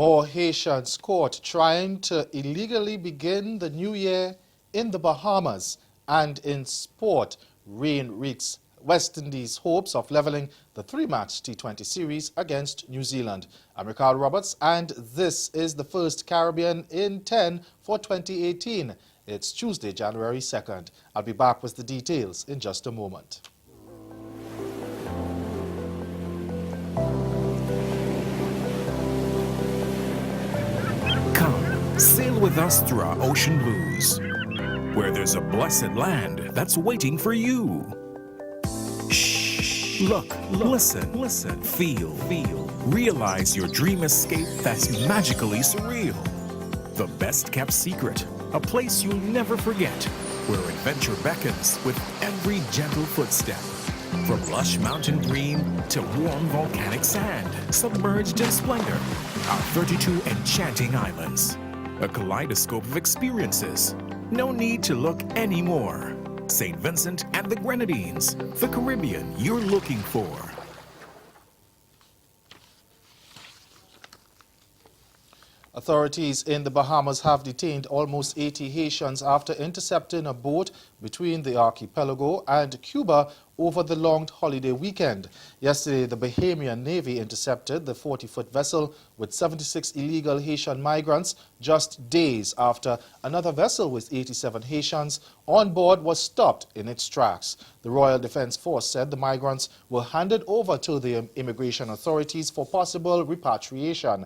More Haitians caught trying to illegally begin the new year in the Bahamas. And in sport, rain wreaks West Indies' hopes of leveling the three-match T20 series against New Zealand. I'm Ricardo Roberts, and this is the first Caribbean in 10 for 2018. It's Tuesday, January 2nd. I'll be back with the details in just a moment. Sail with us through our ocean blues, where there's a blessed land that's waiting for you. Shh. Look, listen, feel. Realize your dream escape that's magically surreal. The best kept secret, a place you'll never forget, where adventure beckons with every gentle footstep. From lush mountain green to warm volcanic sand, submerged in splendor, our 32 enchanting islands. A kaleidoscope of experiences. No need to look anymore. St. Vincent and the Grenadines, the Caribbean you're looking for. Authorities in the Bahamas have detained almost 80 Haitians after intercepting a boat between the archipelago and Cuba over the long holiday weekend. Yesterday, the Bahamian Navy intercepted the 40-foot vessel with 76 illegal Haitian migrants just days after another vessel with 87 Haitians on board was stopped in its tracks. The Royal Defense Force said the migrants were handed over to the immigration authorities for possible repatriation.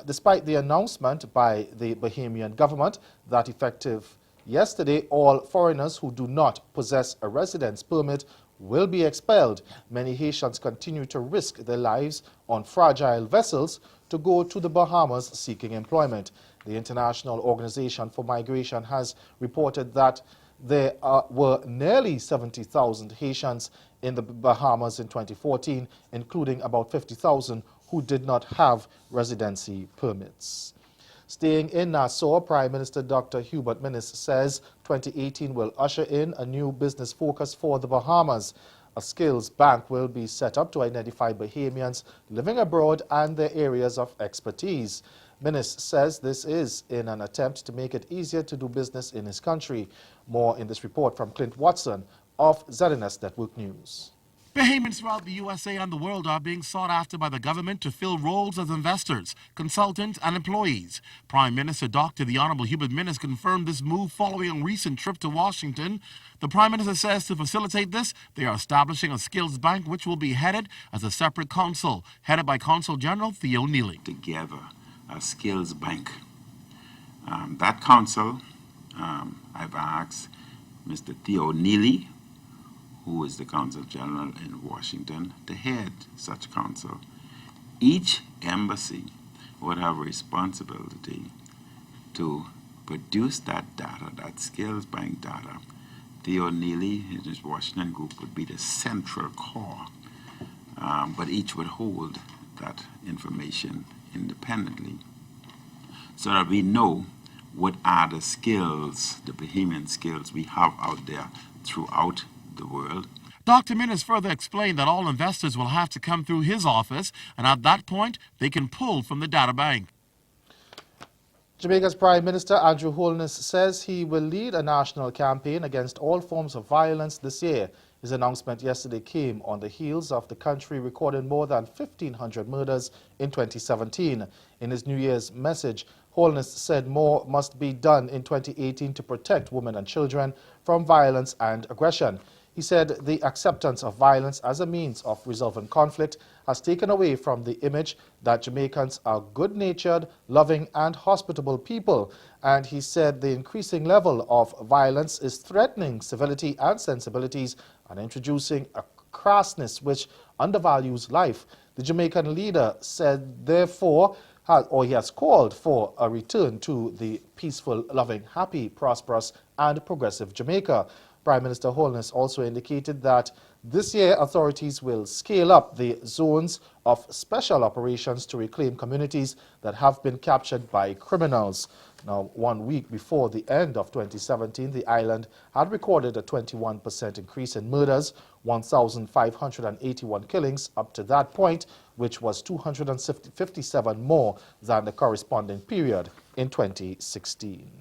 Despite the announcement by the Bahamian government that effective yesterday, all foreigners who do not possess a residence permit will be expelled, many Haitians continue to risk their lives on fragile vessels to go to the Bahamas seeking employment. The International Organization for Migration has reported that there were nearly 70,000 Haitians in the Bahamas in 2014, including about 50,000 who did not have residency permits. Staying in Nassau, Prime Minister Dr. Hubert Minnis says 2018 will usher in a new business focus for the Bahamas. A skills bank will be set up to identify Bahamians living abroad and their areas of expertise. Minnis says this is in an attempt to make it easier to do business in his country. More in this report from Clint Watson of ZNS Network News. Bahamians throughout the USA and the world are being sought after by the government to fill roles as investors, consultants, and employees. Prime Minister Dr. The Honorable Hubert Minnis confirmed this move following a recent trip to Washington. The Prime Minister says to facilitate this, they are establishing a skills bank which will be headed as a separate council, headed by Consul General Theo Neely. Together, a skills bank. That council, I've asked Mr. Theo Neely, who is the Consul General in Washington, to head such council. Each embassy would have a responsibility to produce that data, that skills bank data. Theo Neely and his Washington group would be the central core, but each would hold that information independently so that we know what are the skills, the Bahamian skills we have out there throughout the world. Dr. Minnis further explained that all investors will have to come through his office, and at that point, they can pull from the data bank. Jamaica's Prime Minister Andrew Holness says he will lead a national campaign against all forms of violence this year. His announcement yesterday came on the heels of the country recording more than 1,500 murders in 2017. In his New Year's message, Holness said more must be done in 2018 to protect women and children from violence and aggression. He said the acceptance of violence as a means of resolving conflict has taken away from the image that Jamaicans are good-natured, loving, and hospitable people. And he said the increasing level of violence is threatening civility and sensibilities and introducing a crassness which undervalues life. The Jamaican leader said, therefore, he has called for a return to the peaceful, loving, happy, prosperous, and progressive Jamaica. Prime Minister Holness also indicated that this year authorities will scale up the zones of special operations to reclaim communities that have been captured by criminals. Now, 1 week before the end of 2017, the island had recorded a 21% increase in murders, 1,581 killings up to that point, which was 257 more than the corresponding period in 2016.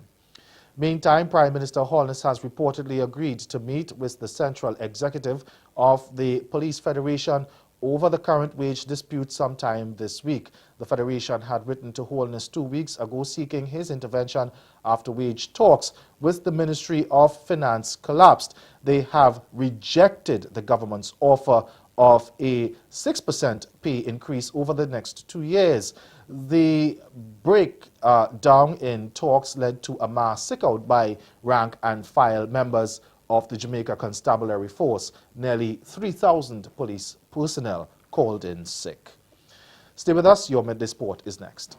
Meantime, Prime Minister Holness has reportedly agreed to meet with the Central Executive of the Police Federation over the current wage dispute sometime this week. The Federation had written to Holness 2 weeks ago seeking his intervention after wage talks with the Ministry of Finance collapsed. They have rejected the government's offer of a 6% pay increase over the next 2 years. The breakdown in talks led to a mass sick-out by rank and file members of the Jamaica Constabulary Force. Nearly 3,000 police personnel called in sick. Stay with us, your Midday Sport is next.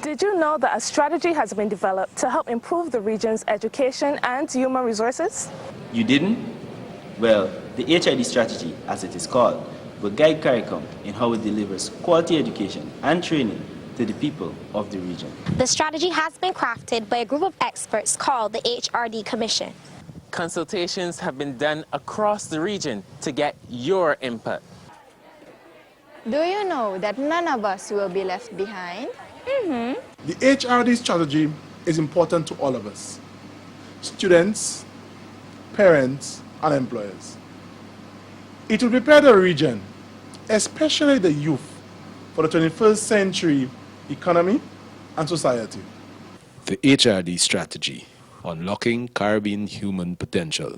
Did you know that a strategy has been developed to help improve the region's education and human resources? You didn't? Well, the HID strategy, as it is called, will guide CARICOM in how it delivers quality education and training to the people of the region. The strategy has been crafted by a group of experts called the HRD Commission. Consultations have been done across the region to get your input. Do you know that none of us will be left behind? The HRD strategy is important to all of us, students, parents, and employers. It will prepare the region, especially the youth, for the 21st century economy and society. The HRD strategy, unlocking Caribbean human potential.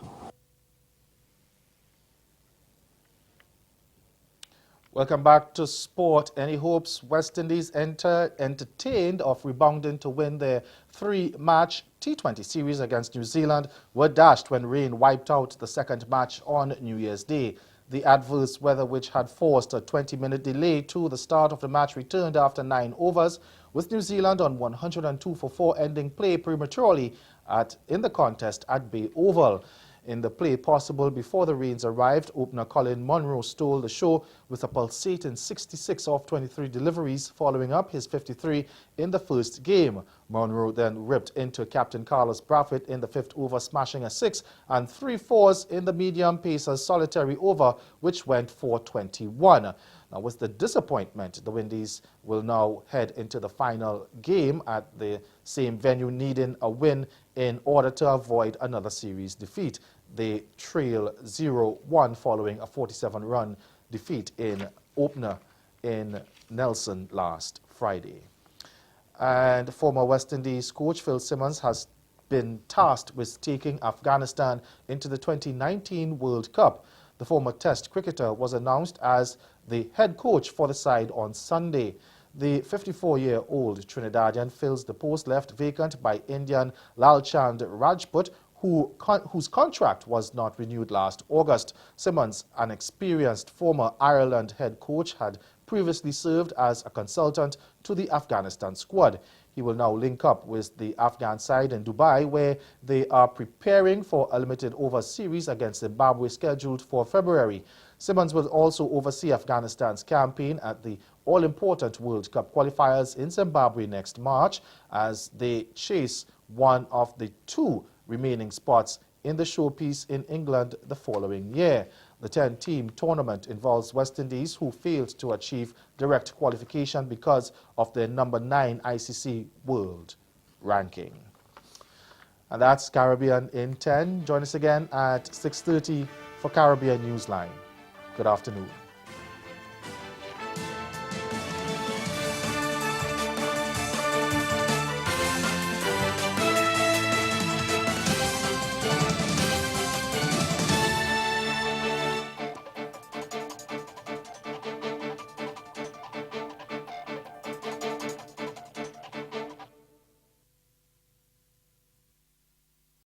Welcome back to sport. Any hopes West Indies entertained of rebounding to win their 3-match T20 series against New Zealand were dashed when rain wiped out the second match on New Year's Day. The adverse weather, which had forced a 20-minute delay to the start of the match, returned after 9 overs, with New Zealand on 102 for 4 ending play prematurely in the contest at Bay Oval. In the play possible before the rains arrived, opener Colin Munro stole the show with a pulsating 66 off 23 deliveries, following up his 53 in the first game. Munro then ripped into captain Carlos Brathwaite in the 5th over, smashing a 6 and 3 fours in the medium pacer's solitary over, which went for 21. Now, with the disappointment, the Windies will now head into the final game at the same venue, needing a win in order to avoid another series defeat. They trail 0-1 following a 47-run defeat in opener in Nelson last Friday. And former West Indies coach Phil Simmons has been tasked with taking Afghanistan into the 2019 World Cup. The former Test cricketer was announced as the head coach for the side on Sunday. The 54-year-old Trinidadian fills the post left vacant by Indian Lalchand Rajput, whose contract was not renewed last August. Simmons, an experienced former Ireland head coach, had previously served as a consultant to the Afghanistan squad. He will now link up with the Afghan side in Dubai, where they are preparing for a limited over series against Zimbabwe scheduled for February. Simmons will also oversee Afghanistan's campaign at the all-important World Cup qualifiers in Zimbabwe next March, as they chase one of the 2 remaining spots in the showpiece in England the following year. The 10-team tournament involves West Indies, who failed to achieve direct qualification because of their number 9 ICC World ranking. And that's Caribbean in 10. Join us again at 6:30 for Caribbean Newsline. Good afternoon.